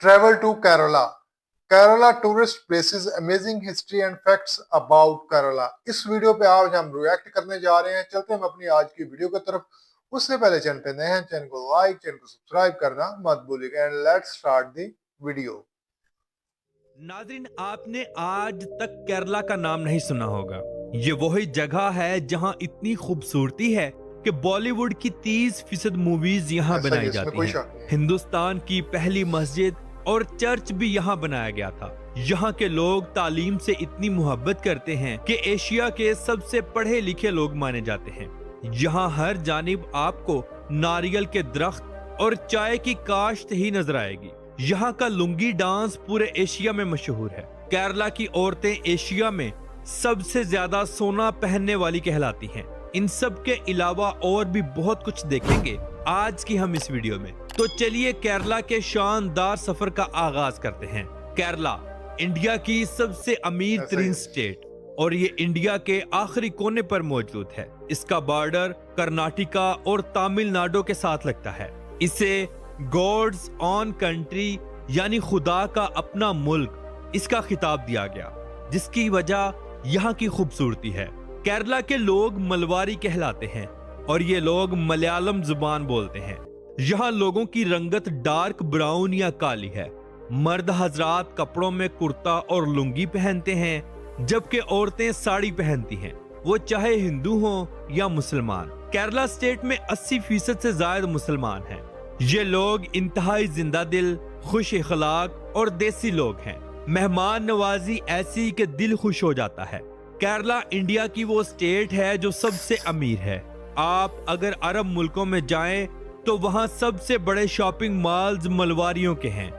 Travel to Kerala. Kerala tourist places, amazing history and facts about Kerala. اس video پہ آج ہم react کرنے جا رہے ہیں. چلتے ہیں ہم اپنی آج کی ویڈیو کی طرف. اس سے پہلے چینل پہ نئے ہیں, چینل کو لائک, چینل کو سبسکرائب کرنا مت بھولیے گا. And let's start the video. ناظرین, آپ نے آج تک کیرلا کا نام نہیں سنا ہوگا. یہ وہی جگہ ہے جہاں اتنی خوبصورتی ہے کہ بالی ووڈ کی 30% موویز یہاں بنائی جاتی ہیں. ہندوستان کی پہلی مسجد اور چرچ بھی یہاں بنایا گیا تھا. یہاں کے لوگ تعلیم سے اتنی محبت کرتے ہیں کہ ایشیا کے سب سے پڑھے لکھے لوگ مانے جاتے ہیں. یہاں ہر جانب آپ کو ناریل کے درخت اور چائے کی کاشت ہی نظر آئے گی. یہاں کا لنگی ڈانس پورے ایشیا میں مشہور ہے. کیرلا کی عورتیں ایشیا میں سب سے زیادہ سونا پہننے والی کہلاتی ہیں. ان سب کے علاوہ اور بھی بہت کچھ دیکھیں گے آج کی ہم اس ویڈیو میں. تو چلیے کیرلا کے شاندار سفر کا آغاز کرتے ہیں. کیرلا انڈیا کی سب سے امیر ترین سٹیٹ اور یہ انڈیا کے آخری کونے پر موجود ہے. اس کا بارڈر کرناٹکا اور تامل ناڈو کے ساتھ لگتا ہے. اسے گوڈز آن کنٹری یعنی خدا کا اپنا ملک اس کا خطاب دیا گیا, جس کی وجہ یہاں کی خوبصورتی ہے. کیرلا کے لوگ ملواری کہلاتے ہیں اور یہ لوگ ملیالم زبان بولتے ہیں. یہاں لوگوں کی رنگت ڈارک براؤن یا کالی ہے. مرد حضرات کپڑوں میں کرتا اور لنگی پہنتے ہیں, جبکہ عورتیں ساڑی پہنتی ہیں, وہ چاہے ہندو ہوں یا مسلمان. کیرلا سٹیٹ میں 80% سے زائد مسلمان ہیں. یہ لوگ انتہائی زندہ دل, خوش اخلاق اور دیسی لوگ ہیں. مہمان نوازی ایسی کہ دل خوش ہو جاتا ہے. کیرلا انڈیا کی وہ سٹیٹ ہے جو سب سے امیر ہے. آپ اگر عرب ملکوں میں جائیں تو وہاں سب سے بڑے شاپنگ مالز ملواریوں کے ہیں,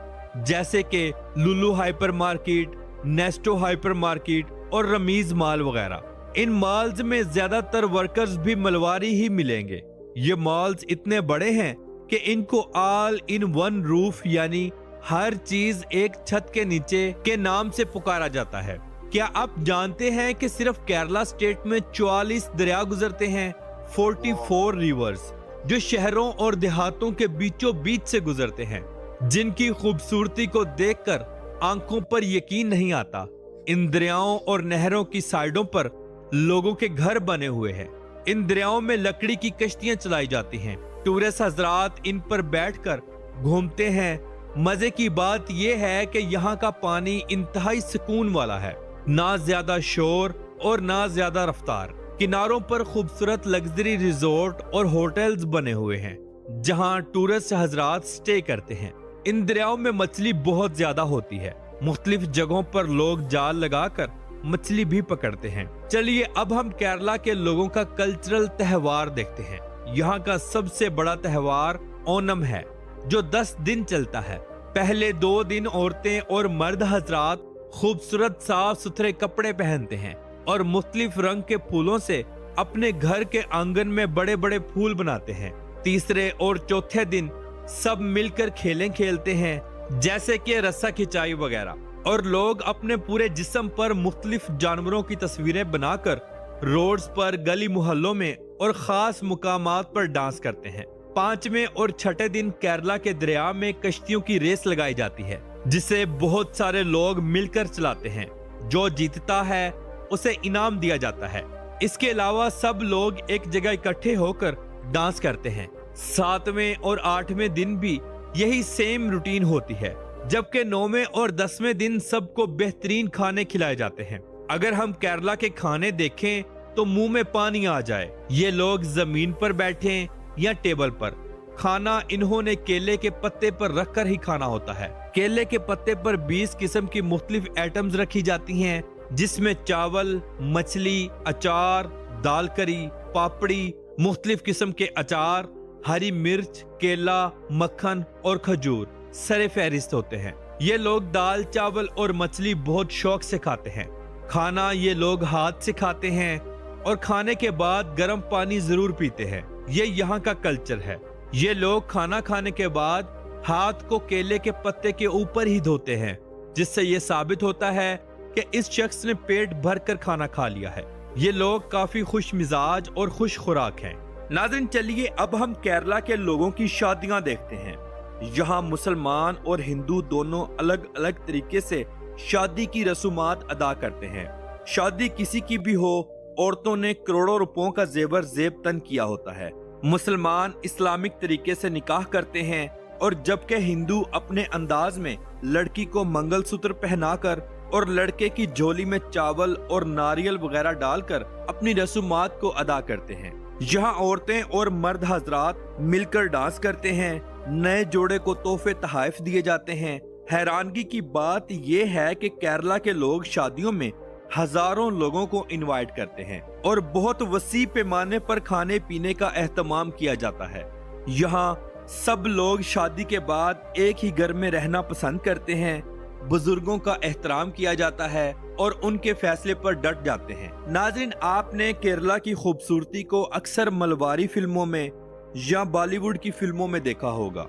جیسے کہ Lulu hypermarket, Nesto hypermarket اور رمیز مال وغیرہ. ان مالز میں زیادہ تر ورکرز بھی ملواری ہی ملیں گے. یہ مالز اتنے بڑے ہیں کہ ان کو آل ان ون روف یعنی ہر چیز ایک چھت کے نیچے کے نام سے پکارا جاتا ہے. کیا آپ جانتے ہیں کہ صرف کیرلا سٹیٹ میں 44 دریا گزرتے ہیں, 44 ریورز, جو شہروں اور دیہاتوں کے بیچوں بیچ سے گزرتے ہیں, جن کی خوبصورتی کو دیکھ کر آنکھوں پر یقین نہیں آتا. ان دریاؤں اور نہروں کی سائیڈوں پر لوگوں کے گھر بنے ہوئے ہیں. ان دریاؤں میں لکڑی کی کشتیاں چلائی جاتی ہیں. ٹورسٹ حضرات ان پر بیٹھ کر گھومتے ہیں. مزے کی بات یہ ہے کہ یہاں کا پانی انتہائی سکون والا ہے, نہ زیادہ شور اور نہ زیادہ رفتار. کناروں پر خوبصورت لگژری ریزورٹ اور ہوٹلز بنے ہوئے ہیں جہاں ٹورسٹ حضرات سٹے کرتے ہیں. ان دریاؤں میں مچھلی بہت زیادہ ہوتی ہے. مختلف جگہوں پر لوگ جال لگا کر مچھلی بھی پکڑتے ہیں. چلیے اب ہم کیرلا کے لوگوں کا کلچرل تہوار دیکھتے ہیں. یہاں کا سب سے بڑا تہوار اونم ہے, جو 10 دن چلتا ہے. پہلے 2 دن عورتیں اور مرد حضرات خوبصورت صاف ستھرے کپڑے پہنتے ہیں اور مختلف رنگ کے پھولوں سے اپنے گھر کے آنگن میں بڑے بڑے پھول بناتے ہیں. تیسرے اور چوتھے دن سب مل کر کھیلیں کھیلتے ہیں, جیسے کہ رسا کھچائی وغیرہ, اور لوگ اپنے پورے جسم پر مختلف جانوروں کی تصویریں بنا کر روڈز پر, گلی محلوں میں اور خاص مقامات پر ڈانس کرتے ہیں. 5ویں اور 6ٹھے دن کیرلا کے دریا میں کشتیوں کی ریس لگائی جاتی ہے, جسے بہت سارے لوگ مل کر چلاتے ہیں. جو جیتتا ہے اسے انعام دیا جاتا ہے. اس کے علاوہ سب لوگ ایک جگہ اکٹھے ہو کر ڈانس کرتے ہیں. 7ویں اور 8ویں دن بھی یہی سیم روٹین ہوتی ہے, جبکہ 9ویں اور 10ویں دن سب کو بہترین کھانے کھلائے جاتے ہیں. اگر ہم کیرلا کے کھانے دیکھیں تو منہ میں پانی آ جائے. یہ لوگ زمین پر بیٹھیں یا ٹیبل پر, کھانا انہوں نے کیلے کے پتے پر رکھ کر ہی کھانا ہوتا ہے. کیلے کے پتے پر 20 قسم کی مختلف ایٹمز رکھی جاتی ہیں, جس میں چاول, مچھلی, اچار, دال کری, پاپڑی, مختلف قسم کے اچار, ہری مرچ, کیلا, مکھن اور کھجور سر فہرست ہوتے ہیں. یہ لوگ دال, چاول اور مچھلی بہت شوق سے کھاتے ہیں. کھانا یہ لوگ ہاتھ سے کھاتے ہیں اور کھانے کے بعد گرم پانی ضرور پیتے ہیں. یہ یہاں کا کلچر ہے. یہ لوگ کھانا کھانے کے بعد ہاتھ کو کیلے کے پتے کے اوپر ہی دھوتے ہیں, جس سے یہ ثابت ہوتا ہے کہ اس شخص نے پیٹ بھر کر کھانا کھا لیا ہے. یہ لوگ کافی خوش مزاج اور خوش خوراک ہیں. ناظرین چلیے اب ہم کیرلا کے لوگوں کی شادیاں دیکھتے ہیں. यहाँ मुसलमान और हिंदू दोनों अलग अलग तरीके से शादी की रसूमात अदा करते हैं। शादी किसी की भी हो, औरतों ने करोड़ों रुपयों का जेवर जेब तन किया होता है। मुसलमान इस्लामिक तरीके से निकाह करते हैं, और जबकि हिंदू अपने अंदाज में लड़की को मंगलसूत्र पहनाकर और लड़के की झोली में चावल और नारियल वगैरह डालकर अपनी रसूमात को अदा करते हैं। यहाँ औरतें और मर्द हजरात मिलकर डांस करते हैं, नए जोड़े को तोहफे तोहफे दिए जाते हैं। हैरानगी की बात यह है कि केरला के लोग शादियों में हजारों लोगों को इनवाइट करते हैं और बहुत वसी पैमाने पर खाने पीने का एहतमाम किया जाता है। यहाँ सब लोग शादी के बाद एक ही घर में रहना पसंद करते हैं, बुजुर्गों का एहतराम किया जाता है और उनके फैसले पर डट जाते हैं। नाज़रीन, आपने केरला की खूबसूरती को अक्सर मलबारी फिल्मों में या बॉलीवुड की फिल्मों में देखा होगा।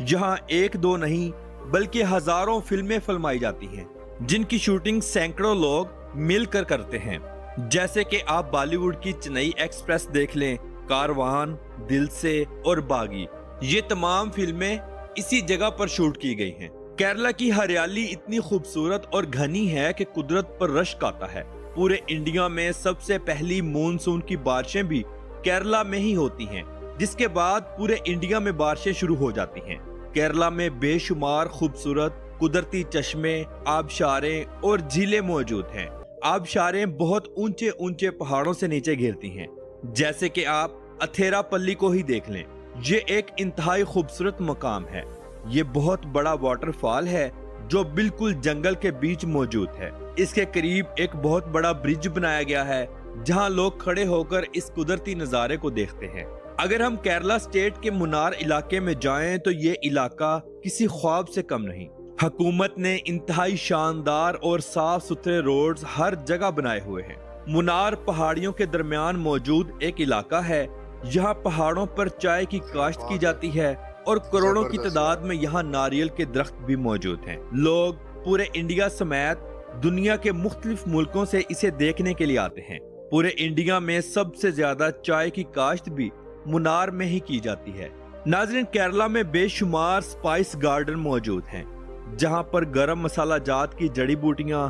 यहाँ एक दो नहीं बल्कि हजारों फिल्में फिल्माई जाती हैं, जिनकी शूटिंग सैकड़ों लोग मिलकर करते हैं। जैसे कि आप बॉलीवुड की चेन्नई एक्सप्रेस देख लें, कारवान, दिल से और बागी। ये तमाम फिल्में इसी जगह पर शूट की गई हैं। केरला की हरियाली इतनी खूबसूरत और घनी है कि कुदरत पर रश्क आता है। पूरे इंडिया में सबसे पहली मॉनसून की बारिशें भी केरला में ही होती हैं, जिसके बाद पूरे इंडिया में बारिशें शुरू हो जाती हैं। केरला में बेशुमार खूबसूरत कुदरती चश्मे, आबशारें और झीलें मौजूद हैं। आबशारें बहुत ऊंचे ऊंचे पहाड़ों से नीचे गिरती हैं, जैसे कि आप अथेरापल्ली को ही देख लें। ये एक इंतहाई खूबसूरत मकाम है। ये बहुत बड़ा वाटरफॉल है जो बिल्कुल जंगल के बीच मौजूद है। इसके करीब एक बहुत बड़ा ब्रिज बनाया गया है, जहां लोग खड़े होकर इस कुदरती नज़ारे को देखते हैं। अगर हम केरला स्टेट के मुन्नार इलाके में जाएं तो ये इलाका किसी ख्वाब से कम नहीं। हुकूमत ने इंतहाई शानदार और साफ सुथरे रोड्स हर जगह बनाए हुए हैं। मुन्नार पहाड़ियों के दरमियान मौजूद एक इलाका है। यहाँ पहाड़ों पर चाय की काश्त की जाती है और करोड़ों की तादाद में यहाँ नारियल के दरख्त भी मौजूद हैं। लोग पूरे इंडिया समेत दुनिया के मुख्तलिफ मुल्कों से इसे देखने के लिए आते हैं। पूरे इंडिया में सबसे ज्यादा चाय की काश्त भी मुन्नार में ही की जाती है। नाज़रीन, केरला में बेशुमार स्पाइस गार्डन मौजूद हैं, जहाँ पर गरम मसाला जात की जड़ी बूटियां,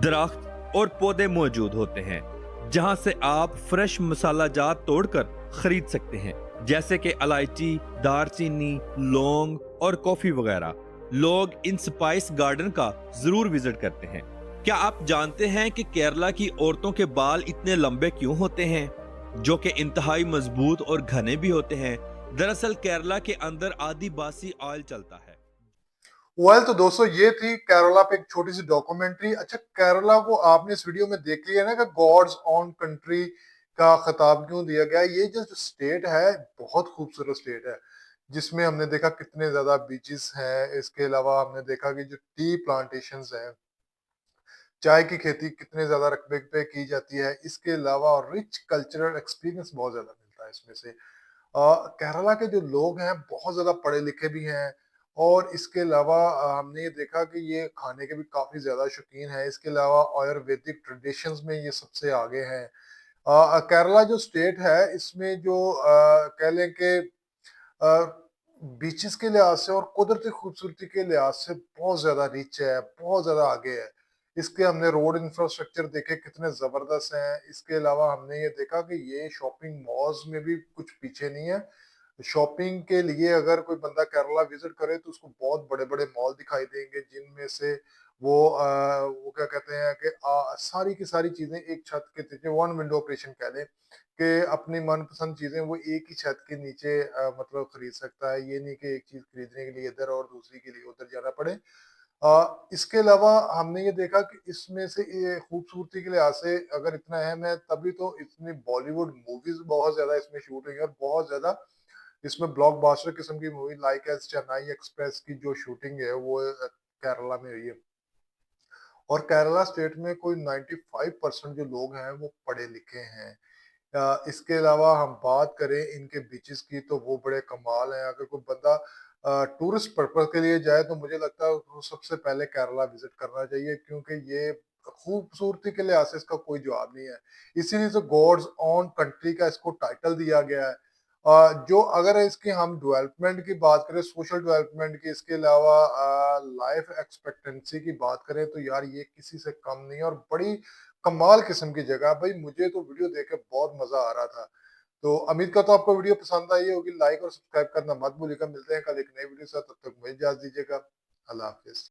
दरख्त और पौधे मौजूद होते हैं, जहाँ से आप फ्रेश मसाला जात तोड़कर खरीद सकते हैं, जैसे कि इलायची, दारचीनी, लौंग और कॉफी वगैरह। लोग इन स्पाइस गार्डन का जरूर विजिट करते हैं। क्या आप जानते हैं कि केरला की औरतों के बाल इतने लंबे क्यों होते हैं, जो कि इंतहाई मजबूत और घने भी होते हैं? दरअसल केरला के अंदर आदिवासी ऑयल चलता है। तो दोस्तों, ये थी केरला पे एक छोटी सी डॉक्यूमेंट्री। अच्छा, केरला को आपने इस वीडियो में देख लिया ना कि गॉड्स ऑन कंट्री का खिताब क्यों दिया गया है। ये जो स्टेट है बहुत खूबसूरत स्टेट है, जिसमें हमने देखा कितने ज्यादा बीचेस हैं। इसके अलावा हमने देखा कि जो टी प्लांटेशंस हैं, चाय की खेती कितने ज्यादा रकबे पे की जाती है। इसके अलावा रिच कल्चरल एक्सपीरियंस बहुत ज्यादा मिलता है इसमें से। केरला के जो लोग हैं बहुत ज्यादा पढ़े लिखे भी हैं, और इसके अलावा हमने ये देखा कि ये खाने के भी काफी ज्यादा शौकीन है। इसके अलावा आयुर्वेदिक ट्रेडिशंस में ये सबसे आगे हैं। केरला जो स्टेट है, इसमें जो कह लें कि बीचेस के लिहाज से और कुदरती खूबसूरती के लिहाज से बहुत ज्यादा रिच है, बहुत ज्यादा आगे है। इसके हमने रोड इंफ्रास्ट्रक्चर देखे कितने जबरदस्त हैं। इसके अलावा हमने ये देखा कि ये शॉपिंग मॉल्स में भी कुछ पीछे नहीं है। शॉपिंग के लिए अगर कोई बंदा केरला विजिट करे तो उसको बहुत बड़े बड़े मॉल दिखाई देंगे, जिनमें से वो क्या कहते हैं कि सारी की सारी चीजें एक छत के नीचे, वन विंडो ऑपरेशन कह लें, कि अपनी मनपसंद चीजें वो एक ही छत के नीचे मतलब खरीद सकता है। ये नहीं कि एक चीज खरीदने के लिए इधर और दूसरी के लिए उधर जाना पड़े। इसके अलावा हमने ये देखा कि इसमें से ये खूबसूरती के लिहाज से अगर इतना अहम है, तभी तो इतनी बॉलीवुड मूवीज बहुत ज्यादा इसमें शूट हुई है, और बहुत ज्यादा इसमें ब्लॉकबस्टर किस्म की movie like as Chennai Express की जो शूटिंग है वो केरला में हुई है। और केरला स्टेट में कोई 95% जो लोग हैं वो पढ़े लिखे हैं। इसके अलावा हम बात करें इनके बीचेस की तो वो बड़े कमाल हैं। अगर कोई बंदा टूरिस्ट पर्पज के लिए जाए तो मुझे लगता है उसको सबसे पहले केरला विजिट करना चाहिए, क्योंकि ये खूबसूरती के लिहाज से इसका कोई जवाब नहीं है। इसीलिए तो गॉड्स ऑन कंट्री का इसको टाइटल दिया गया है। جو اگر اس کی ہم ڈیولپمنٹ کی بات کریں، سوشل ڈیولپمنٹ کی، اس کے علاوہ لائف ایکسپیکٹنسی کی بات کریں تو یار یہ کسی سے کم نہیں ہے اور بڑی کمال قسم کی جگہ ہے بھائی. مجھے تو ویڈیو دیکھ کے بہت مزہ آ رہا تھا. تو امید کرتا ہوں آپ کو ویڈیو پسند آئی ہوگی. لائک اور سبسکرائب کرنا مت بھولیے گا. ملتے ہیں کل ایک نئی ویڈیو سے، تب تک مجھے اجازت دیجیے گا. اللہ حافظ.